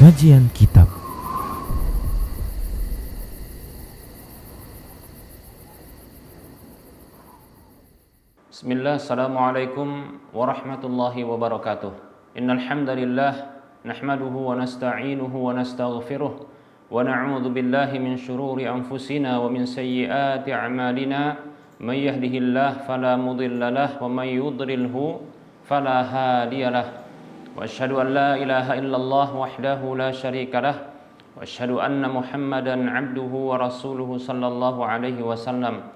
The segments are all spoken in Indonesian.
Kajian Kitab. Bismillah, assalamualaikum warahmatullahi wabarakatuh. Innal hamdalillah nahmaduhu wa nasta'inuhu wa nastaghfiruh wa na'udzu billahi min shururi anfusina wa min sayyiati a'malina. May yahdihillahu fala mudilla lahu wa may yudlilhu fala hadiyalah. Wa asyhadu an la ilaha illallah wahdahu la syarika lah wa asyhadu anna Muhammadan 'abduhu wa rasuluhu sallallahu alaihi wasallam.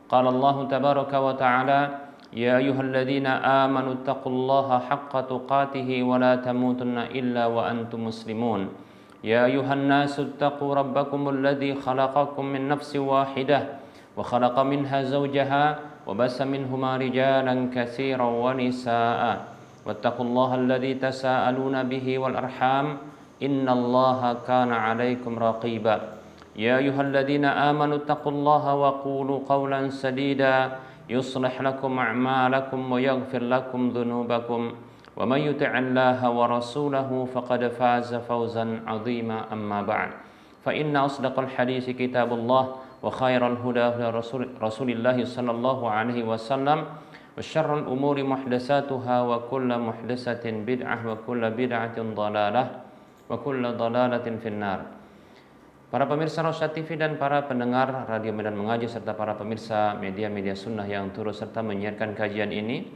Qala Allah tabaraka wa ta'ala: Ya ayyuhalladzina amanu taqullaha haqqa tuqatih wa la tamutunna illa wa antum muslimun. Ya ayyuhan nasu taqu rabbakumul ladzi khalaqakum min nafsin wahidah wa khalaqa minha zawjaha wa bassa minhuma rijalan katsiran wa nisaa'a. Wattaqullaha alladzi tasaaluna bihi wal arham innallaha kana 'alaikum raqiba. Ya ayyuhalladzina amanu taqullaha wa qulu qawlan sadida yuslih lakum a'malakum wa yaghfir lakum dhunubakum wa may yuti'illaha wa rasulahu faqad faza fawzan 'azima. Amma ba'd, fa inna asdaqal haditsi kitabullah wa khairal huda rasulillah sallallahu alaihi wasallam wa syarrul umuri muhdatsatuha wa kullu muhdatsatin bid'ah wa kullu bid'atin dhalalah wa kullu dhalalatin finnar. Para pemirsa Rosyad TV dan para pendengar Radio Medan Mengaji serta para pemirsa media-media sunnah yang turut serta menyiarkan kajian ini,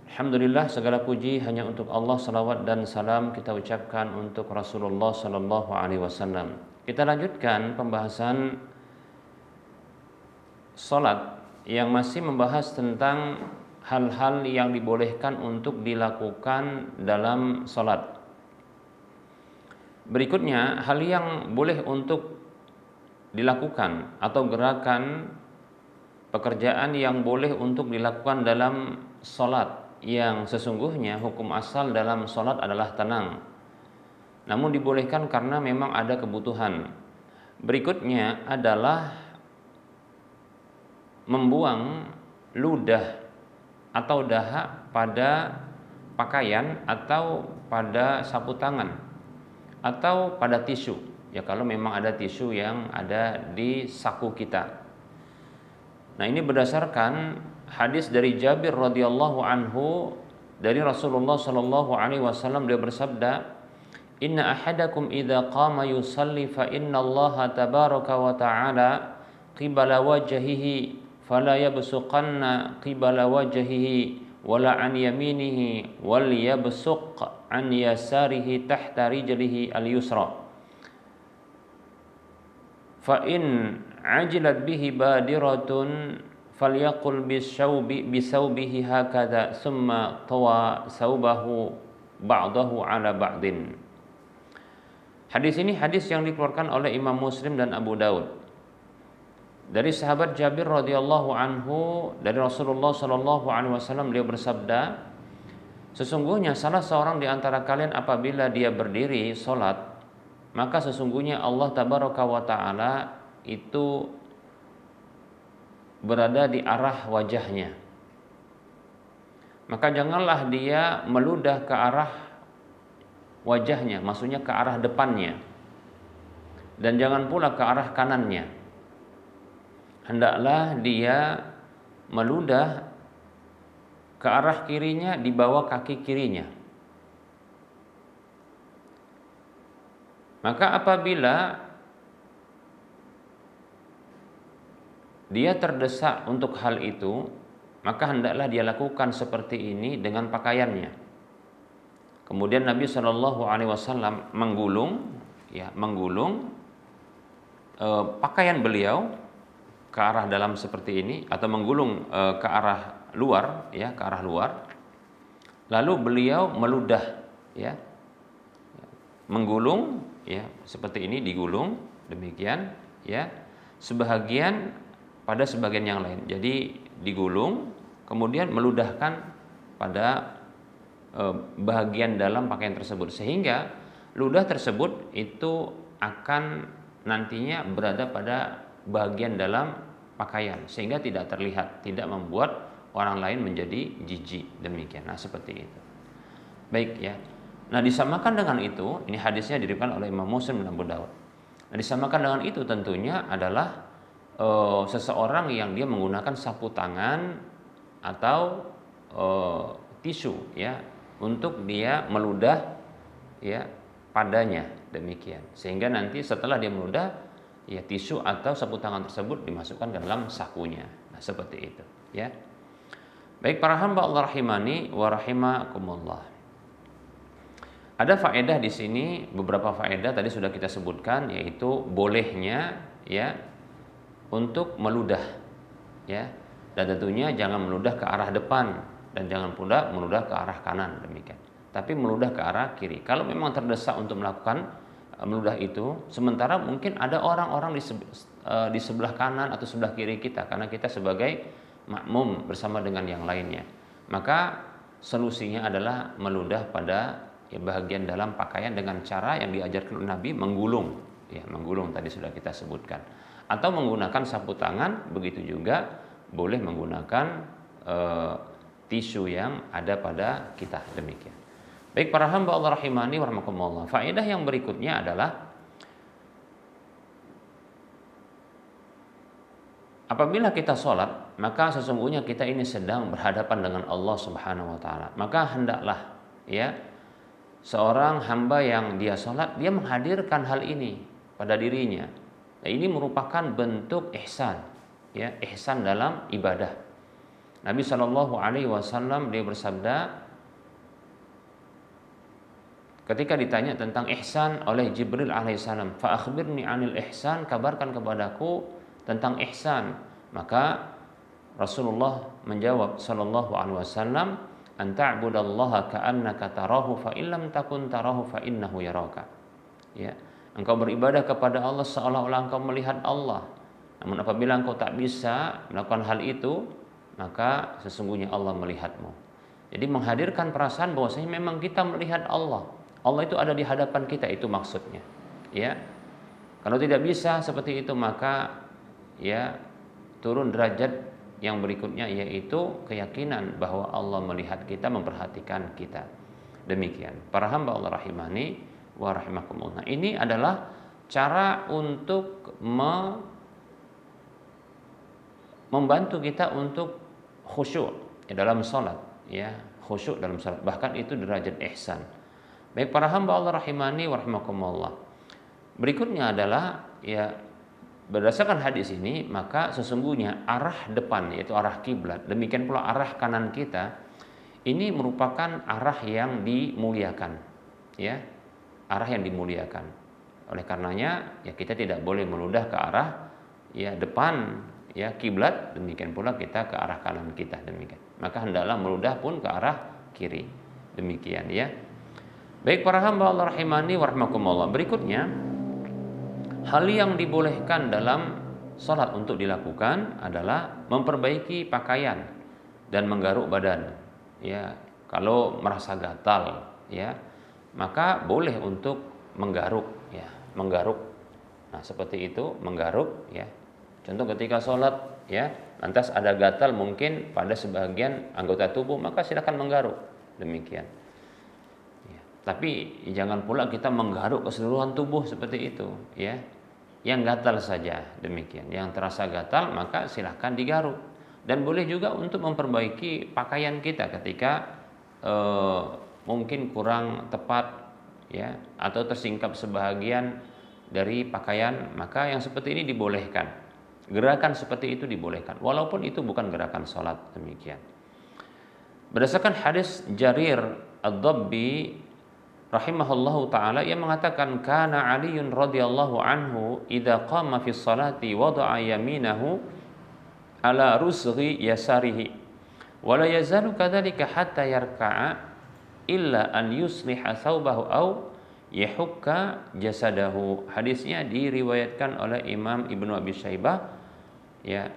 alhamdulillah segala puji hanya untuk Allah. Salawat dan salam kita ucapkan untuk Rasulullah sallallahu alaihi wasallam. Kita lanjutkan pembahasan salat yang masih membahas tentang hal-hal yang dibolehkan untuk dilakukan dalam salat. Berikutnya, hal yang boleh untuk dilakukan atau gerakan pekerjaan yang boleh untuk dilakukan dalam sholat, yang sesungguhnya hukum asal dalam sholat adalah tenang, namun dibolehkan karena memang ada kebutuhan. Berikutnya adalah membuang ludah atau dahak pada pakaian atau pada sapu tangan atau pada tisu, ya kalau memang ada tisu yang ada di saku kita. Nah, ini berdasarkan hadis dari Jabir radhiyallahu anhu dari Rasulullah sallallahu alaihi wasallam. Dia bersabda, "Inna ahadakum idza qama yusalli fa inna Allah tabaraka wa ta'ala qibala wajhihi fala yabsuqanna qibala wajhihi wala an yaminihi wal yabsuq an yasarihi tahta rijlihi al-yusra fa in ajilat bihi badiratun falyaqul bisawbihi hakadha thumma tawa saubahu ba'dahu ala ba'din." Hadis ini hadis yang dikeluarkan oleh Imam Muslim dan Abu Daud dari sahabat Jabir radhiyallahu anhu dari Rasulullah sallallahu alaihi wasallam. Dia bersabda, sesungguhnya salah seorang di antara kalian apabila dia berdiri salat, maka sesungguhnya Allah tabaraka wa taala itu berada di arah wajahnya. Maka janganlah dia meludah ke arah wajahnya, maksudnya ke arah depannya, dan jangan pula ke arah kanannya. Hendaklah dia meludah ke arah kirinya di bawah kaki kirinya. Maka apabila dia terdesak untuk hal itu, maka hendaklah dia lakukan seperti ini dengan pakaiannya. Kemudian Nabi Shallallahu Alaihi Wasallam menggulung pakaian beliau ke arah dalam seperti ini, atau menggulung ke arah luar, ya, ke arah luar. Lalu beliau meludah, ya, menggulung, ya, seperti ini, digulung demikian, ya, sebahagian pada sebagian yang lain. Jadi digulung, kemudian meludahkan pada bahagian dalam pakaian tersebut, sehingga ludah tersebut itu akan nantinya berada pada bagian dalam pakaian, sehingga tidak terlihat, tidak membuat orang lain menjadi jijik demikian. Nah, seperti itu. Baik, ya. Nah, disamakan dengan itu, ini hadisnya diriwayatkan oleh Imam Muslim dan Abu Dawud. Nah, disamakan dengan itu tentunya adalah seseorang yang dia menggunakan sapu tangan atau tisu ya untuk dia meludah ya padanya, demikian. Sehingga nanti setelah dia meludah ya tisu atau sapu tangan tersebut dimasukkan ke dalam sakunya. Nah, seperti itu ya. Baik para hamba Allah rahimani wa rahimakumullah. Ada faedah di sini, beberapa faedah tadi sudah kita sebutkan, yaitu bolehnya ya untuk meludah ya. Dan tentunya jangan meludah ke arah depan dan jangan pula meludah ke arah kanan, demikian. Tapi meludah ke arah kiri. Kalau memang terdesak untuk melakukan meludah itu, sementara mungkin ada orang-orang di sebelah kanan atau sebelah kiri kita karena kita sebagai makmum bersama dengan yang lainnya. Maka solusinya adalah meludah pada bagian dalam pakaian dengan cara yang diajarkan oleh Nabi, menggulung. Ya, menggulung tadi sudah kita sebutkan. Atau menggunakan sapu tangan, begitu juga boleh menggunakan tisu yang ada pada kita, demikian. Baik para hamba Allah rahimani wa rahimakumullah. Faedah yang berikutnya adalah apabila kita sholat, maka sesungguhnya kita ini sedang berhadapan dengan Allah Subhanahu wa taala. Maka hendaklah ya seorang hamba yang dia sholat, dia menghadirkan hal ini pada dirinya. Nah, ini merupakan bentuk ihsan, ya, ihsan dalam ibadah. Nabi Shallallahu Alaihi Wasallam dia bersabda ketika ditanya tentang ihsan oleh Jibril alaihissalam, fa akhbirni anil ihsan, kabarkan kepadaku tentang ihsan. Maka Rasulullah menjawab Shallallahu Alaihi Wasallam, anta'budallaha ka'annaka tarahu fa illam takun tarahu fa innahu yaraka. Ya, engkau beribadah kepada Allah seolah-olah engkau melihat Allah. Namun apabila engkau tak bisa melakukan hal itu, maka sesungguhnya Allah melihatmu. Jadi menghadirkan perasaan bahwasanya memang kita melihat Allah. Allah itu ada di hadapan kita, itu maksudnya. Ya. Kalau tidak bisa seperti itu, maka ya turun derajat yang berikutnya, yaitu keyakinan bahwa Allah melihat kita, memperhatikan kita. Demikian. Para hamba Allah rahimani wa rahimakumullah. Ini adalah cara untuk membantu kita untuk khusyuk dalam salat, ya, khusyuk dalam salat. Bahkan itu derajat ihsan. Baik para hamba Allah rahimani wa rahimakumullah. Berikutnya adalah ya berdasarkan hadis ini, maka sesungguhnya arah depan, yaitu arah kiblat, demikian pula arah kanan kita, ini merupakan arah yang dimuliakan, ya, arah yang dimuliakan. Oleh karenanya, ya kita tidak boleh meludah ke arah ya depan, ya kiblat, demikian pula kita ke arah kanan kita, demikian. Maka hendaklah meludah pun ke arah kiri, demikian ya. Baik para hamba Allah rahimani wa rahimakumullah. Berikutnya, hal yang dibolehkan dalam sholat untuk dilakukan adalah memperbaiki pakaian dan menggaruk badan. Ya, kalau merasa gatal, ya, maka boleh untuk menggaruk, ya, menggaruk. Nah, seperti itu, menggaruk, ya. Contoh ketika sholat, ya, lantas ada gatal mungkin pada sebagian anggota tubuh, maka silakan menggaruk, demikian. Ya, tapi jangan pula kita menggaruk keseluruhan tubuh seperti itu, ya. Yang gatal saja, demikian. Yang terasa gatal maka silahkan digaruk. Dan boleh juga untuk memperbaiki pakaian kita ketika mungkin kurang tepat, ya, atau tersingkap sebahagian dari pakaian, maka yang seperti ini dibolehkan. Gerakan seperti itu dibolehkan, walaupun itu bukan gerakan sholat, demikian. Berdasarkan hadis Jarir Ad-Dabbi rahimahullahu taala, ia mengatakan kana Aliun radhiyallahu anhu idza qama fi sholati wada'a yaminahu ala rusghi yasarihi wa la yazalu kadzalika hatta yarka'a illa an yusliha thawbahu aw yahukka jasadahu. Hadisnya diriwayatkan oleh Imam Ibnu Abi Syaibah, ya.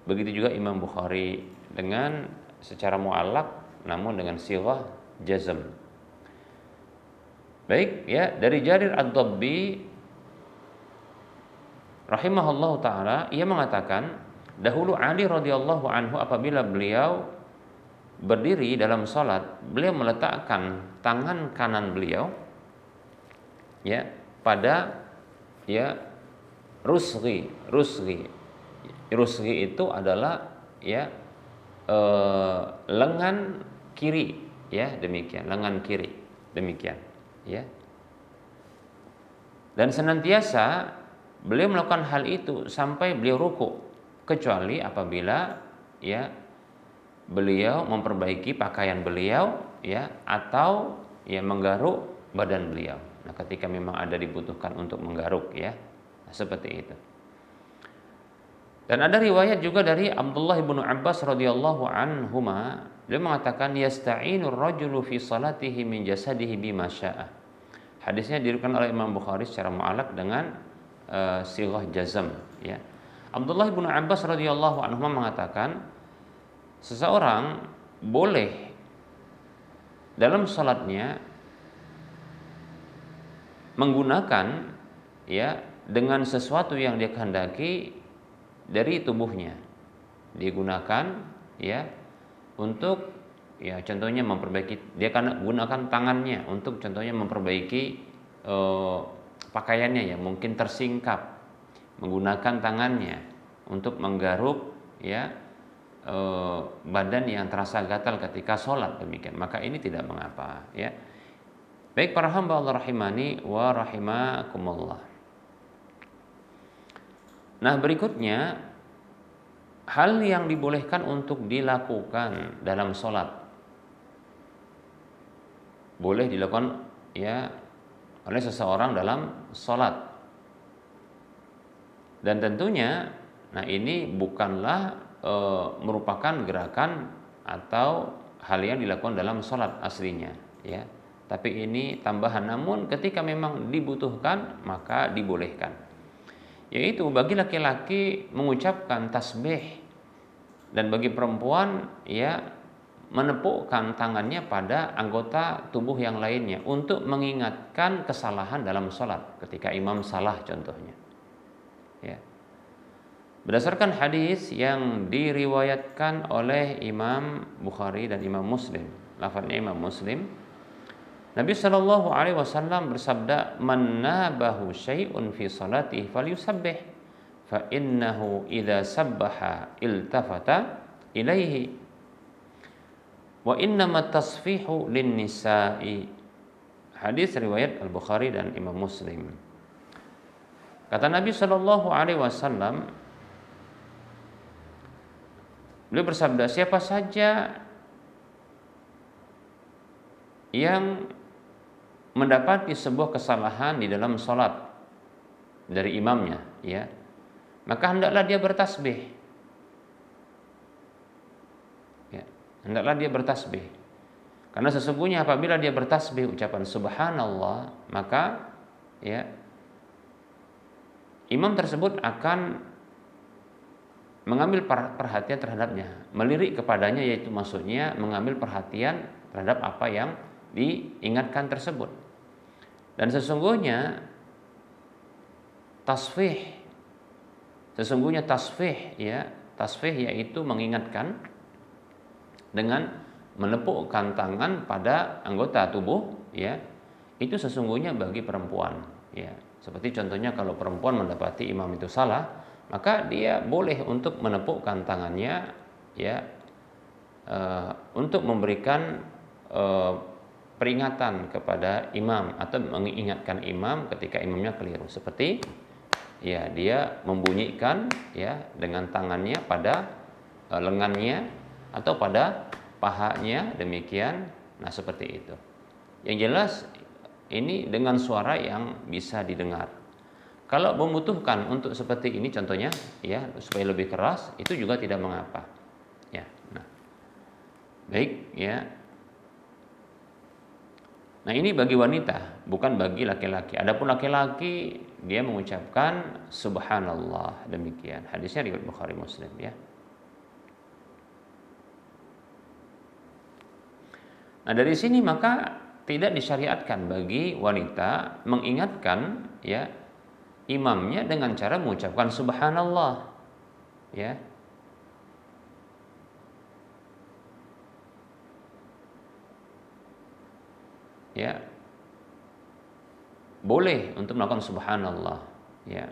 Begitu juga Imam Bukhari dengan secara mu'allaq namun dengan sighah jazm. Baik, ya, dari Jarir Ad-Dabbi rahimahullahu taala, ia mengatakan dahulu Ali radhiyallahu anhu apabila beliau berdiri dalam sholat, beliau meletakkan tangan kanan beliau ya pada ya rusghi. Rusghi itu adalah ya lengan kiri ya, demikian, lengan kiri demikian ya. Dan senantiasa beliau melakukan hal itu sampai beliau ruku, kecuali apabila ya beliau memperbaiki pakaian beliau ya, atau ya menggaruk badan beliau. Nah, ketika memang ada dibutuhkan untuk menggaruk ya, nah, seperti itu. Dan ada riwayat juga dari Abdullah bin Abbas radhiyallahu anhuma, dia mengatakan yasta'inur rajulu fi salatihi min jasadihi bima syaa. Hadisnya diriwayatkan oleh Imam Bukhari secara mu'allaq dengan sighah jazm ya. Abdullah bin Abbas radhiyallahu anhuma mengatakan seseorang boleh dalam salatnya menggunakan ya dengan sesuatu yang dia kehendaki dari tubuhnya, digunakan ya untuk ya contohnya memperbaiki, dia akan gunakan tangannya untuk contohnya memperbaiki pakaiannya ya, mungkin tersingkap, menggunakan tangannya untuk menggaruk ya badan yang terasa gatal ketika sholat, demikian, maka ini tidak mengapa ya. Baik para hamba Allah rahimani wa rahimakumullah. Nah, berikutnya hal yang dibolehkan untuk dilakukan dalam sholat, boleh dilakukan ya oleh seseorang dalam sholat. Dan tentunya, nah ini bukanlah merupakan gerakan atau hal yang dilakukan dalam sholat aslinya, ya. Tapi ini tambahan. Namun ketika memang dibutuhkan maka dibolehkan. Yaitu bagi laki-laki mengucapkan tasbih, dan bagi perempuan ya menepukkan tangannya pada anggota tubuh yang lainnya untuk mengingatkan kesalahan dalam sholat ketika imam salah contohnya ya. Berdasarkan hadis yang diriwayatkan oleh Imam Bukhari dan Imam Muslim, lafaznya Imam Muslim, Nabi Shallallahu Alaihi Wasallam bersabda, "Man nabahu syai'un fi salatihi falyusabbih, fa innahu idza sabbaha iltafata ilaihi, wa innamat tasfihu lin nisa'i." Hadis riwayat Al Bukhari dan Imam Muslim. Kata Nabi Shallallahu Alaihi Wasallam, beliau bersabda, siapa saja yang mendapati sebuah kesalahan di dalam sholat dari imamnya ya, maka hendaklah dia bertasbih ya, hendaklah dia bertasbih, karena sesungguhnya apabila dia bertasbih ucapan subhanallah, maka ya imam tersebut akan mengambil perhatian terhadapnya, melirik kepadanya, yaitu maksudnya mengambil perhatian terhadap apa yang diingatkan tersebut. Dan sesungguhnya tasfih ya, tasfih yaitu mengingatkan dengan menepukkan tangan pada anggota tubuh ya, itu sesungguhnya bagi perempuan ya. Seperti contohnya kalau perempuan mendapati imam itu salah, maka dia boleh untuk menepukkan tangannya ya, untuk memberikan peringatan kepada imam atau mengingatkan imam ketika imamnya keliru, seperti ya dia membunyikan ya dengan tangannya pada lengannya atau pada pahanya, demikian. Nah, seperti itu. Yang jelas ini dengan suara yang bisa didengar. Kalau membutuhkan untuk seperti ini contohnya ya, supaya lebih keras, itu juga tidak mengapa ya. Nah, baik ya. Nah, ini bagi wanita, bukan bagi laki-laki. Adapun laki-laki dia mengucapkan subhanallah, demikian. Hadisnya riwayat Bukhari Muslim ya. Nah, dari sini maka tidak disyariatkan bagi wanita mengingatkan ya imamnya dengan cara mengucapkan subhanallah ya. ya boleh untuk melakukan subhanallah, ya.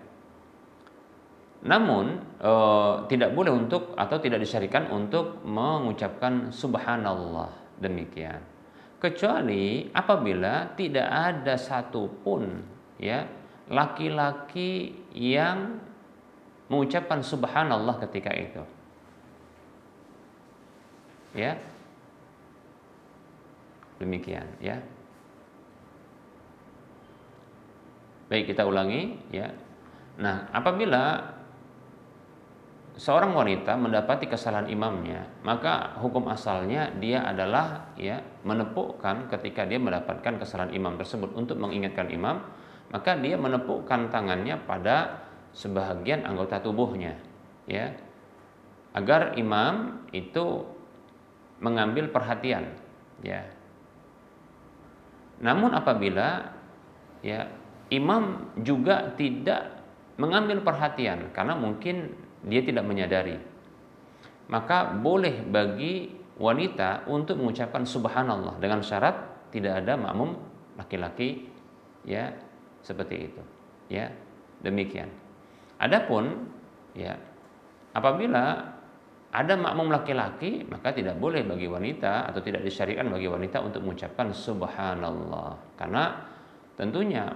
Namun tidak boleh untuk atau tidak disyariatkan untuk mengucapkan subhanallah demikian. Kecuali apabila tidak ada satupun ya laki-laki yang mengucapkan subhanallah ketika itu. Ya. Demikian ya. Baik, kita ulangi ya. Nah, apabila seorang wanita mendapati kesalahan imamnya, maka hukum asalnya dia adalah ya menepukkan ketika dia mendapatkan kesalahan imam tersebut untuk mengingatkan imam, maka dia menepukkan tangannya pada sebahagian anggota tubuhnya ya. Agar imam itu mengambil perhatian ya. Namun apabila ya imam juga tidak mengambil perhatian karena mungkin dia tidak menyadari, maka boleh bagi wanita untuk mengucapkan subhanallah dengan syarat tidak ada makmum laki-laki ya seperti itu ya. Demikian. Adapun ya apabila ada makmum laki-laki, maka tidak boleh bagi wanita atau tidak disyariatkan bagi wanita untuk mengucapkan subhanallah, karena tentunya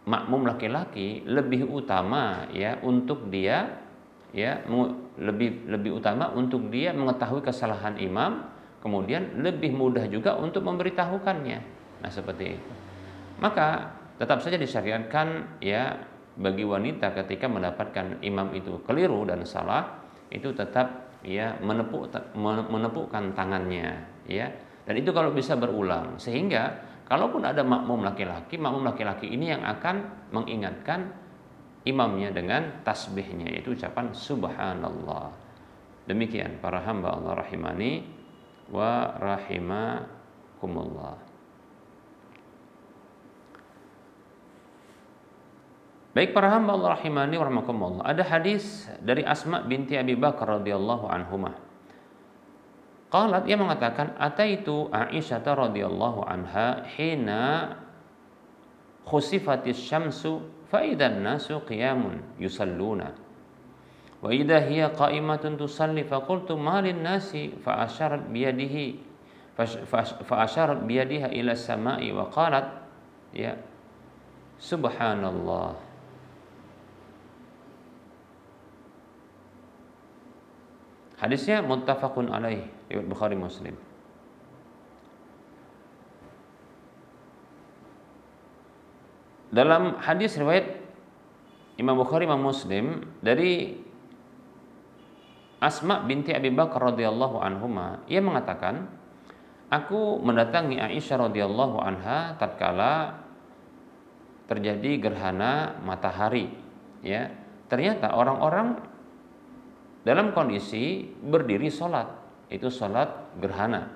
makmum laki-laki lebih utama ya untuk dia ya lebih utama untuk dia mengetahui kesalahan imam, kemudian lebih mudah juga untuk memberitahukannya. Nah, seperti itu. Maka tetap saja disyariatkan ya bagi wanita ketika mendapatkan imam itu keliru dan salah, itu tetap ya menepukkan tangannya ya. Dan itu kalau bisa berulang, sehingga kalaupun ada makmum laki-laki ini yang akan mengingatkan imamnya dengan tasbihnya, yaitu ucapan subhanallah. Demikian para hamba Allah rahimani wa rahimakumullah. Baik para hamba Allah rahimani wa rahimakumullah, ada hadis dari Asma binti Abi Bakar radhiyallahu anhumah. Qalat, ia mengatakan, ataitu Aisyah radhiyallahu anha hina khusifatis syamsu fa idzan nasu qiyamun yusalluna wa idza hiya qa'imatun tusalli fa qultu ma lin nasi fa asharat biyadiha ila samai wa qalat ya subhanallah. Hadisnya muttafaqun alaih, riwayat Bukhari Muslim. Dalam hadis riwayat Imam Bukhari Imam Muslim dari Asma binti Abi Bakar radhiyallahu anhuma, ia mengatakan, aku mendatangi Aisyah radhiyallahu anha tatkala terjadi gerhana matahari ya. Ternyata orang-orang dalam kondisi berdiri sholat, itu sholat gerhana.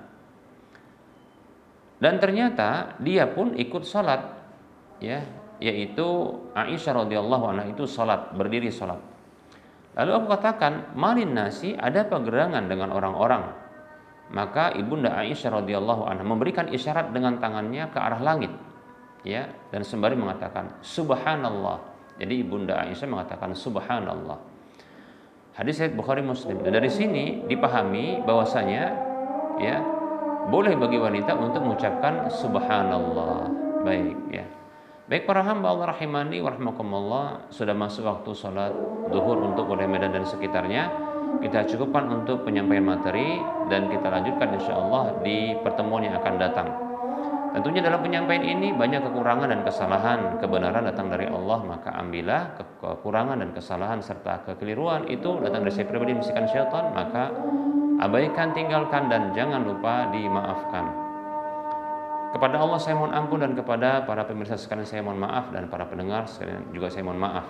Dan ternyata dia pun ikut sholat ya, yaitu Aisyah radhiyallahu anha itu sholat, berdiri sholat. Lalu aku katakan, malin nasi, ada apa gerangan dengan orang-orang? Maka ibunda Aisyah radhiyallahu anha memberikan isyarat dengan tangannya ke arah langit ya, dan sembari mengatakan subhanallah. Jadi ibunda Aisyah mengatakan subhanallah. Hadis riwayat Bukhari Muslim. Dan dari sini dipahami bahwasanya ya boleh bagi wanita untuk mengucapkan subhanallah. Baik ya. Baik para hamba Allah rahimani wa rahimakumullah, sudah masuk waktu salat zuhur untuk Kota Medan dan sekitarnya. Kita cukupkan untuk penyampaian materi dan kita lanjutkan insyaallah di pertemuan yang akan datang. Tentunya dalam penyampaian ini banyak kekurangan dan kesalahan. Kebenaran datang dari Allah, maka ambillah. Kekurangan dan kesalahan serta kekeliruan itu datang dari saya pribadi, bisikan syaitan, maka abaikan, tinggalkan, dan jangan lupa dimaafkan. Kepada Allah saya mohon ampun, dan kepada para pemirsa sekalian saya mohon maaf, dan para pendengar sekalian juga saya mohon maaf.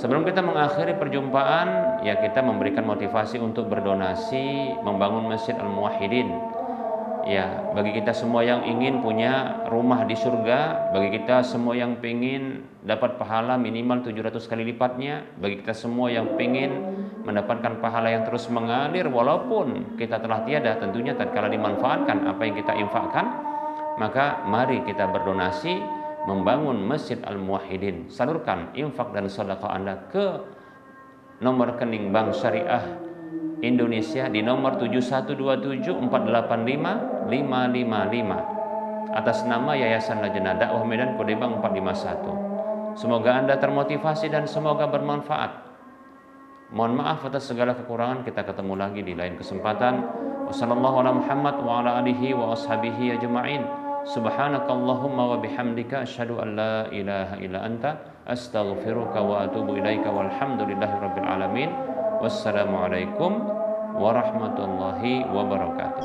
Sebelum kita mengakhiri perjumpaan, ya kita memberikan motivasi untuk berdonasi membangun Masjid Al-Muwahhidin. Ya, bagi kita semua yang ingin punya rumah di surga, bagi kita semua yang ingin dapat pahala minimal 700 kali lipatnya, bagi kita semua yang ingin mendapatkan pahala yang terus mengalir walaupun kita telah tiada, tentunya tatkala dimanfaatkan apa yang kita infakkan, Maka mari kita berdonasi membangun Masjid Al-Muwahhidin. Salurkan infak dan sedekah Anda ke nomor rekening Bank Syariah Indonesia di nomor 7127485555 atas nama Yayasan Lajnah Dakwah Medan kode bank 451. Semoga Anda termotivasi dan semoga bermanfaat. Mohon maaf atas segala kekurangan, kita ketemu lagi di lain kesempatan. Wassallallahu ala Muhammad wa ala alihi wa ashabihi ajma'in. Subhanakallahumma wa bihamdika asyhadu an la ilaha illa anta astaghfiruka wa atubu ilaika walhamdulillahi rabbil alamin. Wassalamualaikum warahmatullahi wabarakatuh.